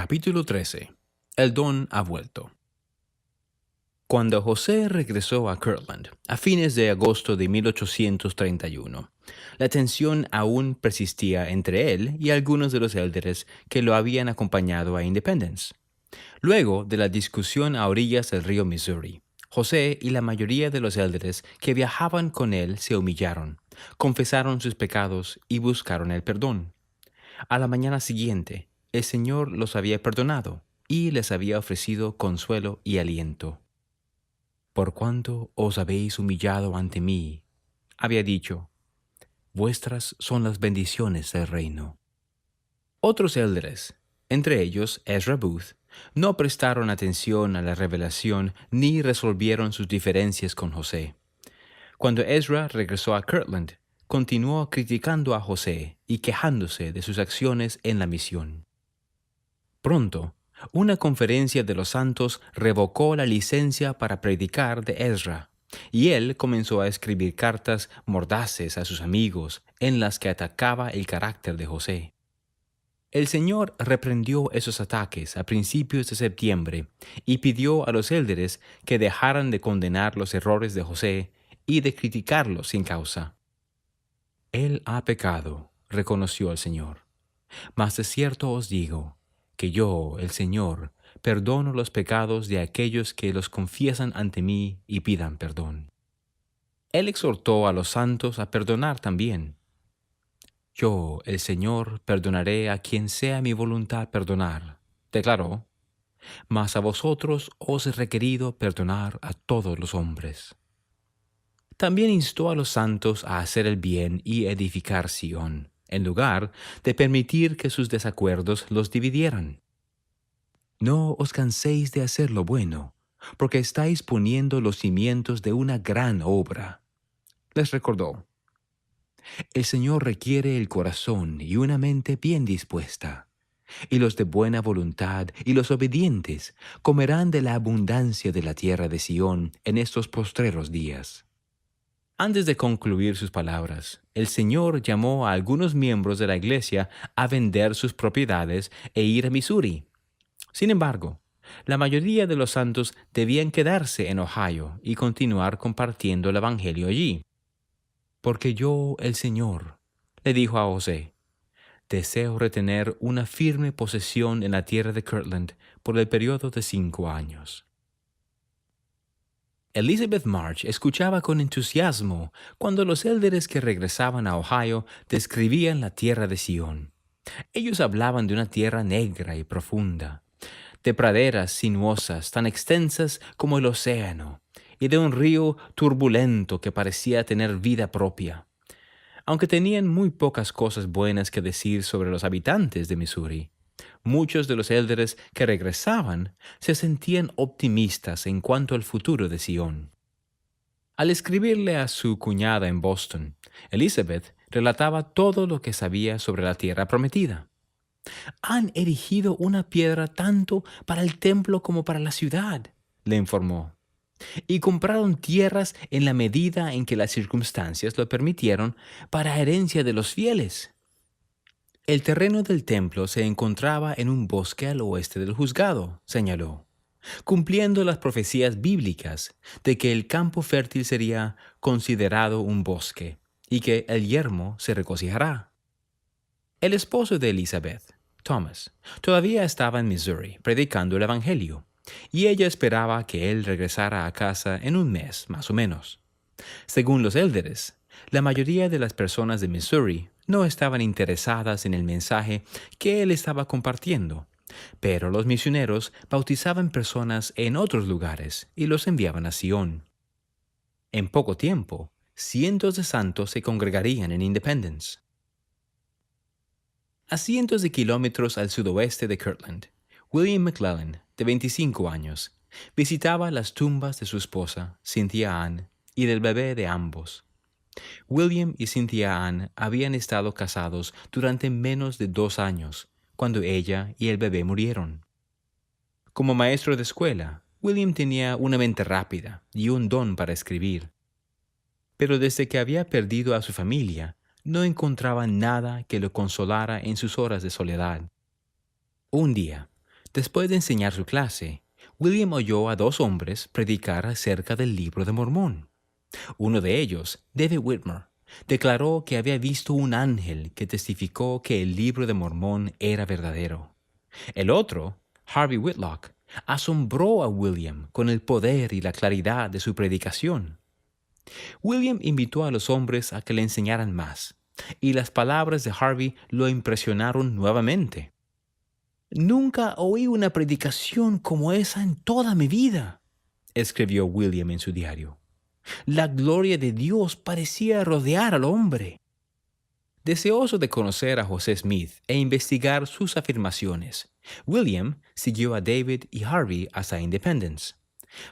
Capítulo 13. El don ha vuelto. Cuando José regresó a Kirtland a fines de agosto de 1831, la tensión aún persistía entre él y algunos de los élderes que lo habían acompañado a Independence. Luego de la discusión a orillas del río Missouri, José y la mayoría de los élderes que viajaban con él se humillaron, confesaron sus pecados y buscaron el perdón. A la mañana siguiente, el Señor los había perdonado y les había ofrecido consuelo y aliento. Por cuanto os habéis humillado ante mí, había dicho, vuestras son las bendiciones del reino. Otros élderes, entre ellos Ezra Booth, no prestaron atención a la revelación ni resolvieron sus diferencias con José. Cuando Ezra regresó a Kirtland, continuó criticando a José y quejándose de sus acciones en la misión. Pronto, una conferencia de los santos revocó la licencia para predicar de Ezra, y él comenzó a escribir cartas mordaces a sus amigos en las que atacaba el carácter de José. El Señor reprendió esos ataques a principios de septiembre y pidió a los élderes que dejaran de condenar los errores de José y de criticarlos sin causa. Él ha pecado, reconoció el Señor. Mas de cierto os digo, que yo, el Señor, perdono los pecados de aquellos que los confiesan ante mí y pidan perdón. Él exhortó a los santos a perdonar también. Yo, el Señor, perdonaré a quien sea mi voluntad perdonar, declaró, mas a vosotros os he requerido perdonar a todos los hombres. También instó a los santos a hacer el bien y edificar Sión, en lugar de permitir que sus desacuerdos los dividieran. No os canséis de hacer lo bueno, porque estáis poniendo los cimientos de una gran obra. Les recordó, el Señor requiere el corazón y una mente bien dispuesta, y los de buena voluntad y los obedientes comerán de la abundancia de la tierra de Sión en estos postreros días. Antes de concluir sus palabras, el Señor llamó a algunos miembros de la iglesia a vender sus propiedades e ir a Missouri. Sin embargo, la mayoría de los santos debían quedarse en Ohio y continuar compartiendo el Evangelio allí. Porque yo, el Señor, le dijo a José, deseo retener una firme posesión en la tierra de Kirtland por el periodo de 5 años. Elizabeth March escuchaba con entusiasmo cuando los élderes que regresaban a Ohio describían la tierra de Sión. Ellos hablaban de una tierra negra y profunda, de praderas sinuosas tan extensas como el océano, y de un río turbulento que parecía tener vida propia. Aunque tenían muy pocas cosas buenas que decir sobre los habitantes de Missouri, muchos de los élderes que regresaban se sentían optimistas en cuanto al futuro de Sion. Al escribirle a su cuñada en Boston, Elizabeth relataba todo lo que sabía sobre la tierra prometida. Han erigido una piedra tanto para el templo como para la ciudad, le informó, y compraron tierras en la medida en que las circunstancias lo permitieron para herencia de los fieles. El terreno del templo se encontraba en un bosque al oeste del juzgado, señaló, cumpliendo las profecías bíblicas de que el campo fértil sería considerado un bosque y que el yermo se regocijará. El esposo de Elizabeth, Thomas, todavía estaba en Missouri predicando el Evangelio, y ella esperaba que él regresara a casa en un mes, más o menos. Según los élderes, la mayoría de las personas de Missouri no estaban interesadas en el mensaje que él estaba compartiendo, pero los misioneros bautizaban personas en otros lugares y los enviaban a Sion. En poco tiempo, cientos de santos se congregarían en Independence. A cientos de kilómetros al sudoeste de Kirtland, William McClellan, de 25 años, visitaba las tumbas de su esposa, Cynthia Ann, y del bebé de ambos. William y Cynthia Ann habían estado casados durante menos de 2 años, cuando ella y el bebé murieron. Como maestro de escuela, William tenía una mente rápida y un don para escribir. Pero desde que había perdido a su familia, no encontraba nada que lo consolara en sus horas de soledad. Un día, Después de enseñar su clase, William oyó a dos hombres predicar acerca del Libro de Mormón. Uno de ellos, David Whitmer, declaró que había visto un ángel que testificó que el Libro de Mormón era verdadero. El otro, Harvey Whitlock, asombró a William con el poder y la claridad de su predicación. William invitó a los hombres a que le enseñaran más, y las palabras de Harvey lo impresionaron nuevamente. «Nunca oí una predicación como esa en toda mi vida», escribió William en su diario. «La gloria de Dios parecía rodear al hombre». Deseoso de conocer a José Smith e investigar sus afirmaciones, William siguió a David y Harvey hasta Independence.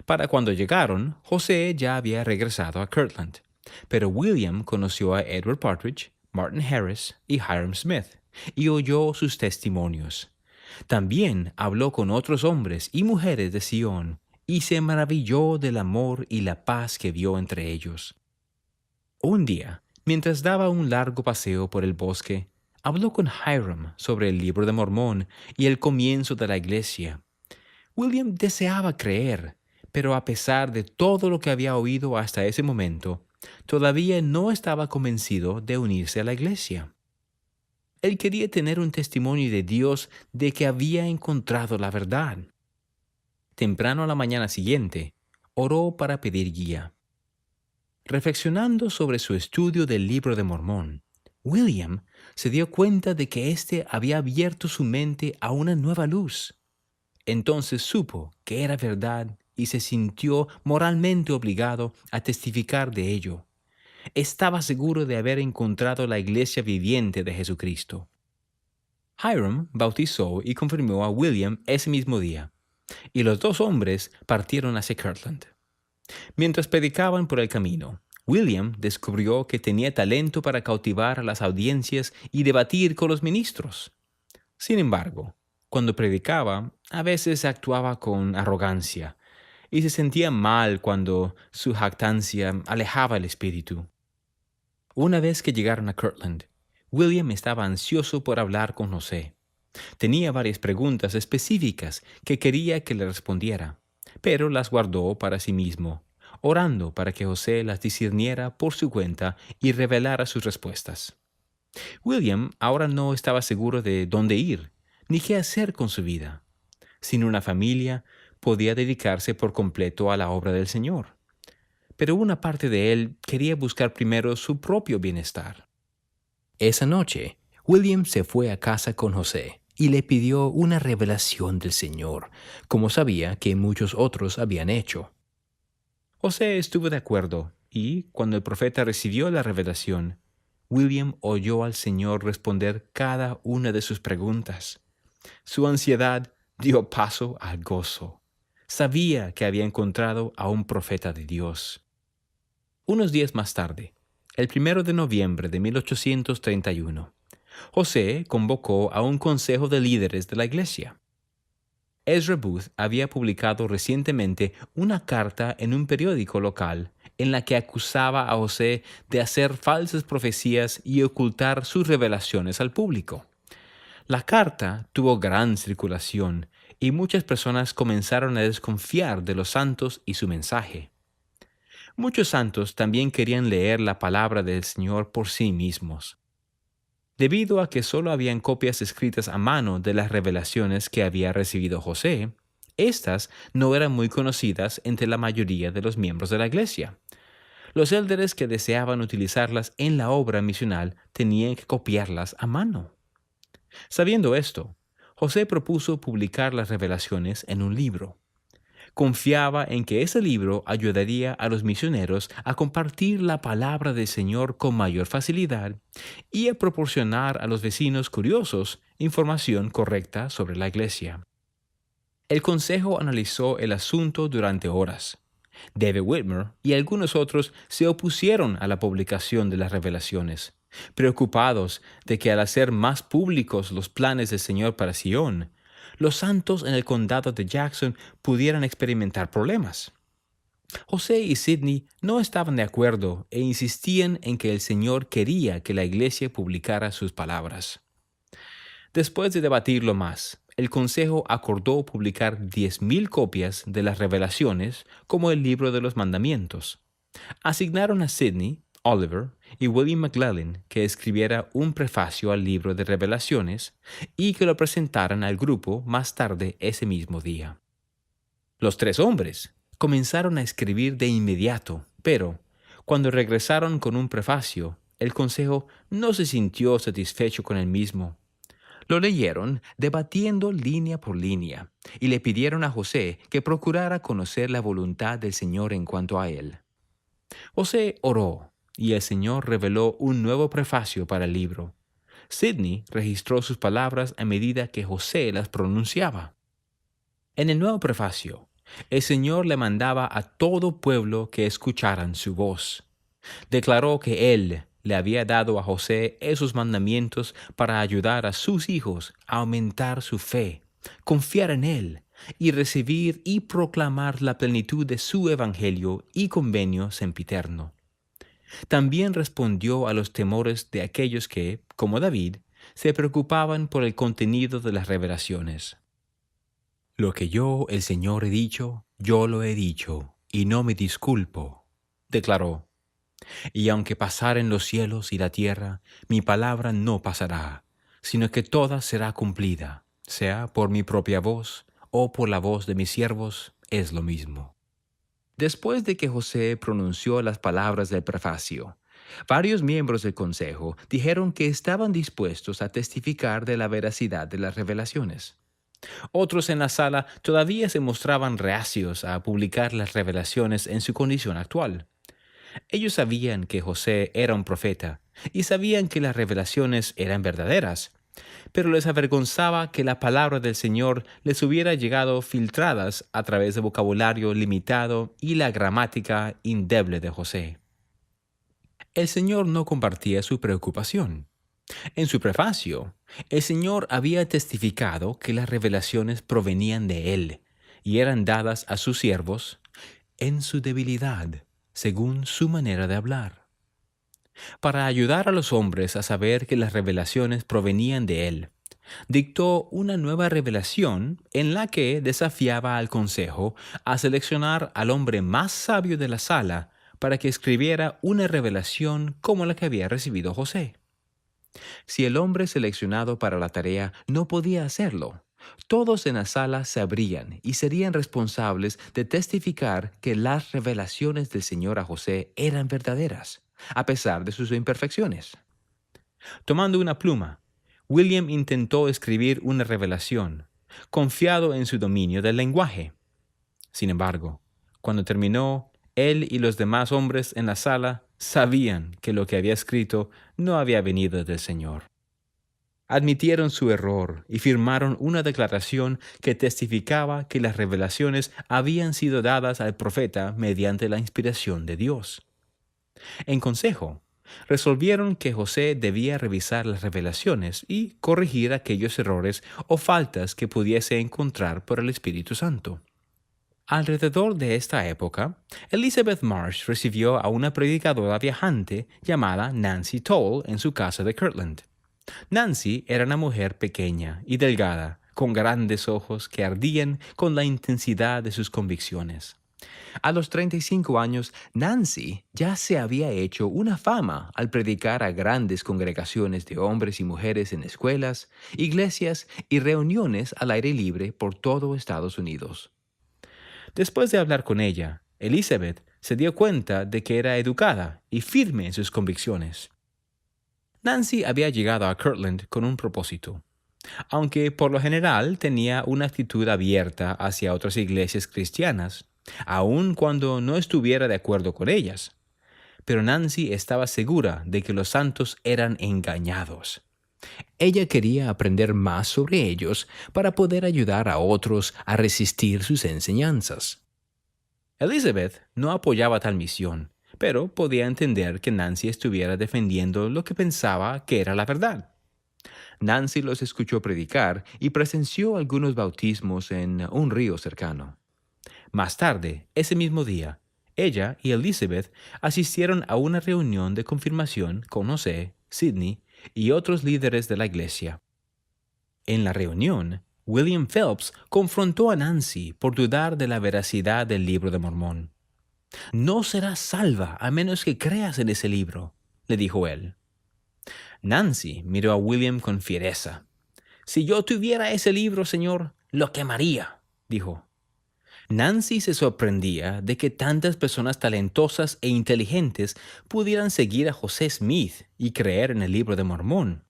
Para cuando llegaron, José ya había regresado a Kirtland, pero William conoció a Edward Partridge, Martin Harris y Hiram Smith, y oyó sus testimonios. También habló con otros hombres y mujeres de Sion, y se maravilló del amor y la paz que vio entre ellos. Un día, mientras daba un largo paseo por el bosque, habló con Hiram sobre el Libro de Mormón y el comienzo de la iglesia. William deseaba creer, pero a pesar de todo lo que había oído hasta ese momento, todavía no estaba convencido de unirse a la iglesia. Él quería tener un testimonio de Dios de que había encontrado la verdad. Temprano a la mañana siguiente, oró para pedir guía. Reflexionando sobre su estudio del Libro de Mormón, William se dio cuenta de que éste había abierto su mente a una nueva luz. Entonces supo que era verdad y se sintió moralmente obligado a testificar de ello. Estaba seguro de haber encontrado la iglesia viviente de Jesucristo. Hiram bautizó y confirmó a William ese mismo día, y los dos hombres partieron hacia Kirtland. Mientras predicaban por el camino, William descubrió que tenía talento para cautivar a las audiencias y debatir con los ministros. Sin embargo, cuando predicaba, a veces actuaba con arrogancia y se sentía mal cuando su jactancia alejaba el espíritu. Una vez que llegaron a Kirtland, William estaba ansioso por hablar con José. Tenía varias preguntas específicas que quería que le respondiera, pero las guardó para sí mismo, orando para que José las discerniera por su cuenta y revelara sus respuestas. William ahora no estaba seguro de dónde ir, ni qué hacer con su vida. Sin una familia, podía dedicarse por completo a la obra del Señor. Pero una parte de él quería buscar primero su propio bienestar. Esa noche, William se fue a casa con José y le pidió una revelación del Señor, como sabía que muchos otros habían hecho. José estuvo de acuerdo y, cuando el profeta recibió la revelación, William oyó al Señor responder cada una de sus preguntas. Su ansiedad dio paso al gozo. Sabía que había encontrado a un profeta de Dios. Unos días más tarde, el 1 de noviembre de 1831, José convocó a un consejo de líderes de la iglesia. Ezra Booth había publicado recientemente una carta en un periódico local en la que acusaba a José de hacer falsas profecías y ocultar sus revelaciones al público. La carta tuvo gran circulación y muchas personas comenzaron a desconfiar de los santos y su mensaje. Muchos santos también querían leer la palabra del Señor por sí mismos. Debido a que solo habían copias escritas a mano de las revelaciones que había recibido José, estas no eran muy conocidas entre la mayoría de los miembros de la iglesia. Los élderes que deseaban utilizarlas en la obra misional tenían que copiarlas a mano. Sabiendo esto, José propuso publicar las revelaciones en un libro. Confiaba en que ese libro ayudaría a los misioneros a compartir la palabra del Señor con mayor facilidad y a proporcionar a los vecinos curiosos información correcta sobre la iglesia. El consejo analizó el asunto durante horas. David Whitmer y algunos otros se opusieron a la publicación de las revelaciones, preocupados de que al hacer más públicos los planes del Señor para Sion, los santos en el condado de Jackson pudieran experimentar problemas. José y Sidney no estaban de acuerdo e insistían en que el Señor quería que la iglesia publicara sus palabras. Después de debatirlo más, el consejo acordó publicar 10,000 copias de las revelaciones como el libro de los mandamientos. Asignaron a Sidney, Oliver y William McLellin que escribiera un prefacio al libro de revelaciones y que lo presentaran al grupo más tarde ese mismo día. Los tres hombres comenzaron a escribir de inmediato, pero cuando regresaron con un prefacio, el consejo no se sintió satisfecho con el mismo. Lo leyeron debatiendo línea por línea y le pidieron a José que procurara conocer la voluntad del Señor en cuanto a él. José oró y el Señor reveló un nuevo prefacio para el libro. Sidney registró sus palabras a medida que José las pronunciaba. En el nuevo prefacio, el Señor le mandaba a todo pueblo que escucharan su voz. Declaró que Él le había dado a José esos mandamientos para ayudar a sus hijos a aumentar su fe, confiar en Él y recibir y proclamar la plenitud de su evangelio y convenio sempiterno. También respondió a los temores de aquellos que, como David, se preocupaban por el contenido de las revelaciones. Lo que yo, el Señor, he dicho, yo lo he dicho, y no me disculpo, declaró. Y aunque pasaren los cielos y la tierra, mi palabra no pasará, sino que toda será cumplida, sea por mi propia voz o por la voz de mis siervos, es lo mismo. Después de que José pronunció las palabras del prefacio, varios miembros del consejo dijeron que estaban dispuestos a testificar de la veracidad de las revelaciones. Otros en la sala todavía se mostraban reacios a publicar las revelaciones en su condición actual. Ellos sabían que José era un profeta y sabían que las revelaciones eran verdaderas, pero les avergonzaba que la palabra del Señor les hubiera llegado filtradas a través del vocabulario limitado y la gramática indeble de José. El Señor no compartía su preocupación. En su prefacio, el Señor había testificado que las revelaciones provenían de Él y eran dadas a sus siervos en su debilidad, según su manera de hablar. Para ayudar a los hombres a saber que las revelaciones provenían de Él, dictó una nueva revelación en la que desafiaba al consejo a seleccionar al hombre más sabio de la sala para que escribiera una revelación como la que había recibido José. Si el hombre seleccionado para la tarea no podía hacerlo, todos en la sala sabrían y serían responsables de testificar que las revelaciones del Señor a José eran verdaderas, a pesar de sus imperfecciones. Tomando una pluma, William intentó escribir una revelación, confiado en su dominio del lenguaje. Sin embargo, cuando terminó, él y los demás hombres en la sala sabían que lo que había escrito no había venido del Señor. Admitieron su error y firmaron una declaración que testificaba que las revelaciones habían sido dadas al profeta mediante la inspiración de Dios. En consejo, resolvieron que José debía revisar las revelaciones y corregir aquellos errores o faltas que pudiese encontrar por el Espíritu Santo. Alrededor de esta época, Elizabeth Marsh recibió a una predicadora viajante llamada Nancy Toll en su casa de Kirtland. Nancy era una mujer pequeña y delgada, con grandes ojos que ardían con la intensidad de sus convicciones. A los 35 años, Nancy ya se había hecho una fama al predicar a grandes congregaciones de hombres y mujeres en escuelas, iglesias y reuniones al aire libre por todo Estados Unidos. Después de hablar con ella, Elizabeth se dio cuenta de que era educada y firme en sus convicciones. Nancy había llegado a Kirtland con un propósito. Aunque por lo general tenía una actitud abierta hacia otras iglesias cristianas, aun cuando no estuviera de acuerdo con ellas. Pero Nancy estaba segura de que los santos eran engañados. Ella quería aprender más sobre ellos para poder ayudar a otros a resistir sus enseñanzas. Elizabeth no apoyaba tal misión, pero podía entender que Nancy estuviera defendiendo lo que pensaba que era la verdad. Nancy los escuchó predicar y presenció algunos bautismos en un río cercano. Más tarde, ese mismo día, ella y Elizabeth asistieron a una reunión de confirmación con José, Sidney y otros líderes de la iglesia. En la reunión, William Phelps confrontó a Nancy por dudar de la veracidad del libro de Mormón. No serás salva a menos que creas en ese libro, le dijo él. Nancy miró a William con fiereza. Si yo tuviera ese libro, señor, lo quemaría, dijo. Nancy se sorprendía de que tantas personas talentosas e inteligentes pudieran seguir a José Smith y creer en el libro de Mormón.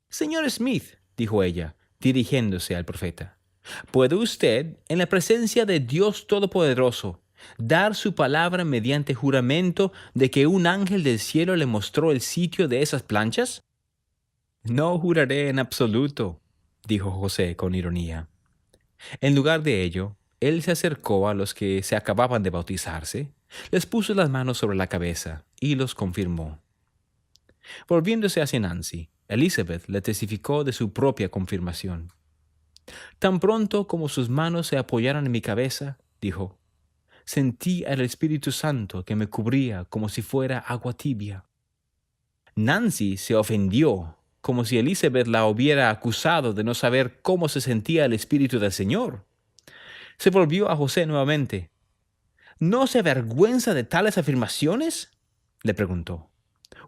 Señor Smith, dijo ella, dirigiéndose al profeta, ¿puede usted, en la presencia de Dios Todopoderoso, dar su palabra mediante juramento de que un ángel del cielo le mostró el sitio de esas planchas? No juraré en absoluto, dijo José con ironía. En lugar de ello, él se acercó a los que se acababan de bautizarse, les puso las manos sobre la cabeza y los confirmó. Volviéndose hacia Nancy, Elizabeth le testificó de su propia confirmación. Tan pronto como sus manos se apoyaron en mi cabeza, dijo, sentí al Espíritu Santo que me cubría como si fuera agua tibia. Nancy se ofendió, como si Elizabeth la hubiera acusado de no saber cómo se sentía el Espíritu del Señor. Se volvió a José nuevamente. ¿No se avergüenza de tales afirmaciones?, le preguntó.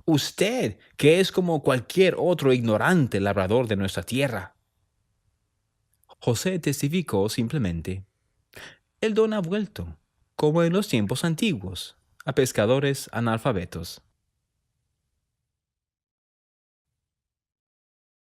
Usted, que es como cualquier otro ignorante labrador de nuestra tierra. José testificó simplemente. El don ha vuelto, como en los tiempos antiguos, a pescadores analfabetos.